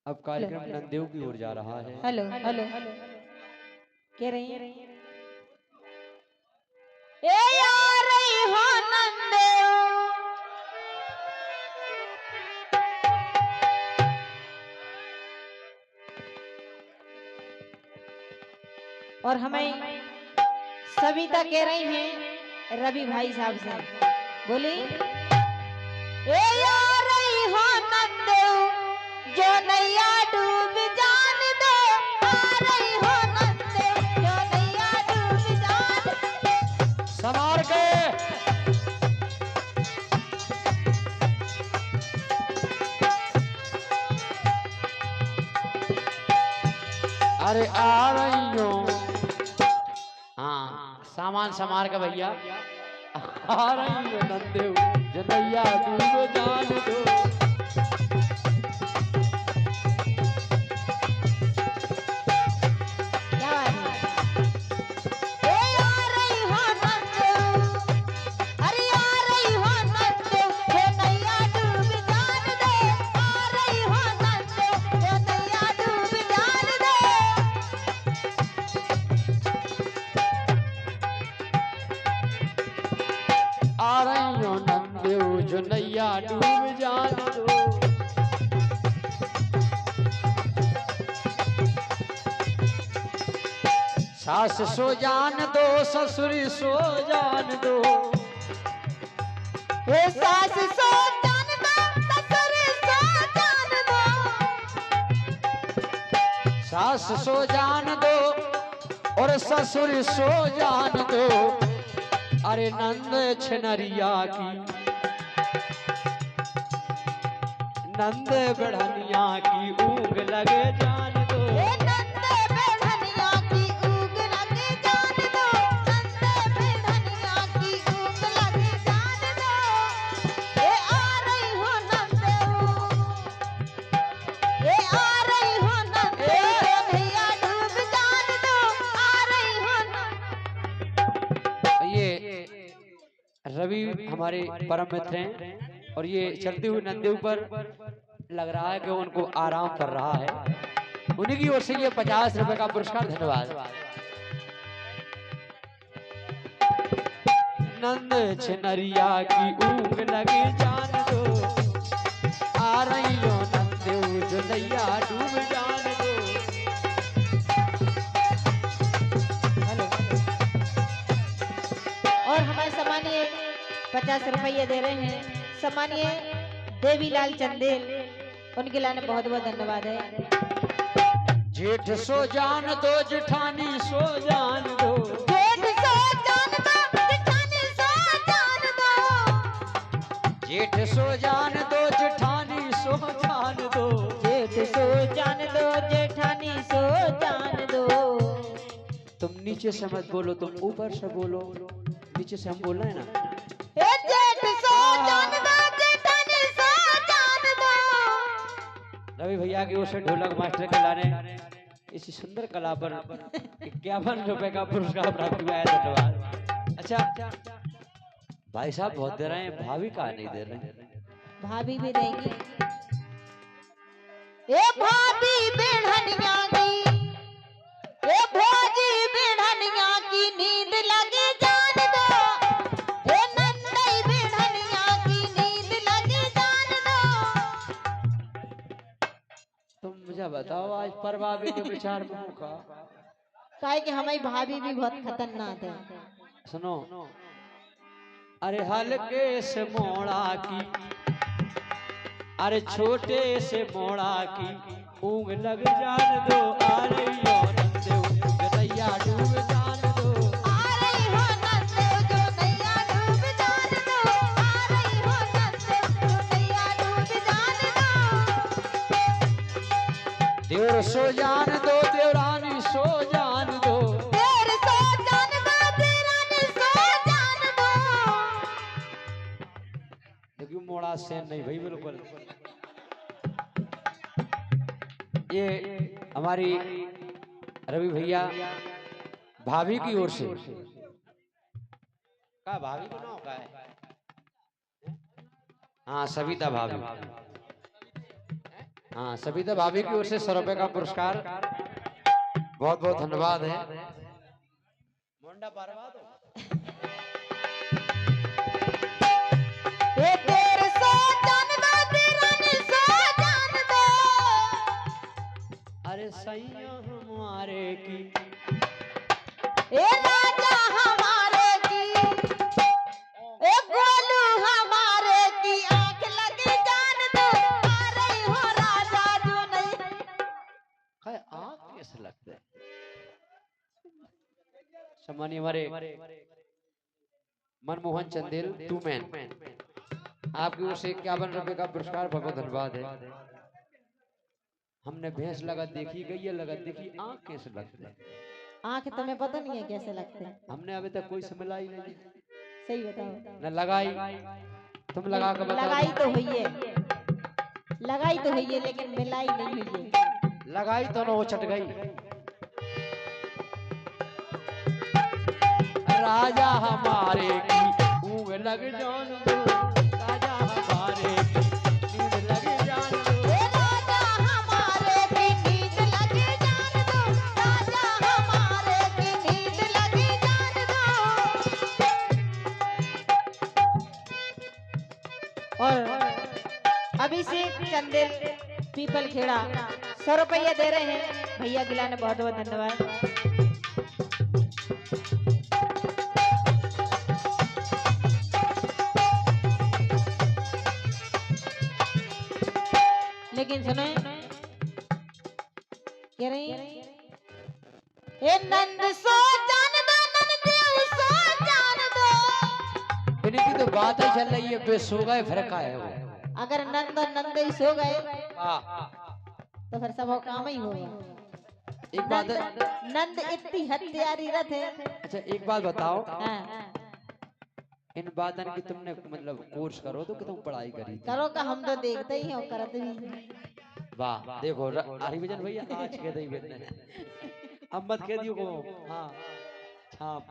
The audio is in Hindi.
अब कार्यक्रम नंदेव की ओर जा रहा है। हेलो हेलो कह रही है ए यार हो नंदेव और हमें सविता कह रही हैं रवि भाई साहब से बोली ए यार हो नंदेव जो नैया डूब जान दो आ रही हो नंदेव जो नैया डूब जान संभाल के अरे आ रही हो। हाँ सामान संभाल के भैया आ रही हो नंदेव जनैया डूब जान दो। आ रही हो नंदेव जो नैया डूब जान दो। सास सो जान दो ससुर सो जान दो। सास सो जान दो ससुर सो जान दो सास सो जान दो और ससुर सो जान दो। अरे नंद छनरिया की नंद बढ़निया की ऊँग लगे जान दो। नंद बढ़निया की ऊँग लगे जान दो नंद बढ़निया की ऊँग लगे जान दो। ये आ रही हो नंदेव ये आ रही हो नंदेव भैया डूब जान दो आ रही हो। ये रवि हमारे परम मित्र हैं और ये चलते हुए नंदेव पर लग रहा है कि उनको आराम कर रहा है। उन्हीं की ओर से ये 50 रुपए का पुरस्कार। धन्यवाद। नंद छनरिया की ऊँग लगी जान दो। आ रही हो नंदेव जो नैया डूब जान दो। और हमारे सम्मानीय 50 रुपये दे रहे हैं सम्मानीय देवीलाल चंदेल उनके लाने बहुत बहुत धन्यवाद है। जेठ सो जान दो जेठानी सो जान दो। जेठ सो जान दो जेठानी सो जान दो जेठ सो जान दो जेठानी सो जान दो। जेठ सो जान दो जेठानी सो जान दो। तुम नीचे से मत बोलो तुम ऊपर से बोलो। नीचे से हम बोल रहे हैं ना। जेठ सो जान दो जेठानी सो जान दो। रवि भैया की ओर से ढोलक मास्टर के लाने इसी सुंदर कला पर 51 रुपए का पुरस्कार प्राप्त हुआ है। धन्यवाद। अच्छा भाई साहब बहुत दे रहे हैं भाभी कहा नहीं दे रहे हैं। भाभी भी देंगी ए भाभी बेढ़निया की ए भोजी बेढ़निया की नींद लगे जान दो ए नंदई बेढ़निया की नींद लगे जान दो। तुम मुझे बताओ आज पर भाभी के विचार में का काहे कि हमारी भाभी भी बहुत खतरनाक है। सुनो अरे हल्के से मोड़ा की अरे छोटे से मोड़ा की ऊँग लग जान दो। आ रही हो नंदेव जो नैया डूब जान दो। आ रही हो नंदेव जो नैया डूब जान दो आ रही हो नंदेव जो नैया डूब जान दो। देवर सो जान दो देवरानी सो जान दो। देर सो जान दो देरानी सो जान दो। देखिए मोड़ा सेम नहीं भाई बिल्कुल। ये हमारी रवि भैया भाभी की ओर से का भाभी को ना का है। हाँ सविता भाभी हाँ सविता भाभी की ओर से 100 रुपए का पुरस्कार बहुत बहुत धन्यवाद है। मुंडा बर्बाद हो। ये तेरे सो जान दो तेरा ने सो जान दो। अरे सैया हमारे की ए राजा हमारे की ए गोलू हमारे की आंख लगे जान दो। आ रही हो राजा जो नहीं। है आँख कैसे लगते हैं। सम्मानीय हमारे मनमोहन चंदेल 2 मैन आपकी ओर से 51 रुपए का पुरस्कार बहुत धन्यवाद है। हमने भैंस लगा देखी गई है लगा देखी आँख कैसे लगते हैं। आंख तुम्हें पता नहीं है कैसे लगते हैं। हमने अभी तक कोई से मिला ही नहीं सही बताओ। न लगाई। तुम लगा के बताओ। लगाई तो हुई है, लगाई तो हुई है लेकिन मिलाई नहीं हुई है। लगाई तो न वो चट गई। राजा हमारे की ऊँग लग जान दो। राजा हमारे की नींद लग जान दो। ए राजा हमारे की नींद लगे जान दो। राजा हमारे की नींद लगे जान दो। और अभिषेक चंदेल पीपल खेड़ा 100 रुपये दे रहे हैं भैया गिला ने बहुत बहुत धन्यवाद। लेकिन सुने कह रही ए नंद सो जान दो नंदेव सो जान दो। इनकी तो बात ही चल रही है बेसो गए फर्क है वो। अगर नंद और नंदेव सो गए हाँ तो फिर सब काम ही होगा। एक बात नंद इतनी हत्यारी रथ है। अच्छा एक बात बताओ हाँ। इन बातन की तुमने मतलब कोर्स करो तो कि तुम पढ़ाई करी थी? करो का हम तो देखते ही हैं करते भी। वाह देखो हरिभजन भैया आज के दी बेटने अब मत कह दियो को हाँ छाप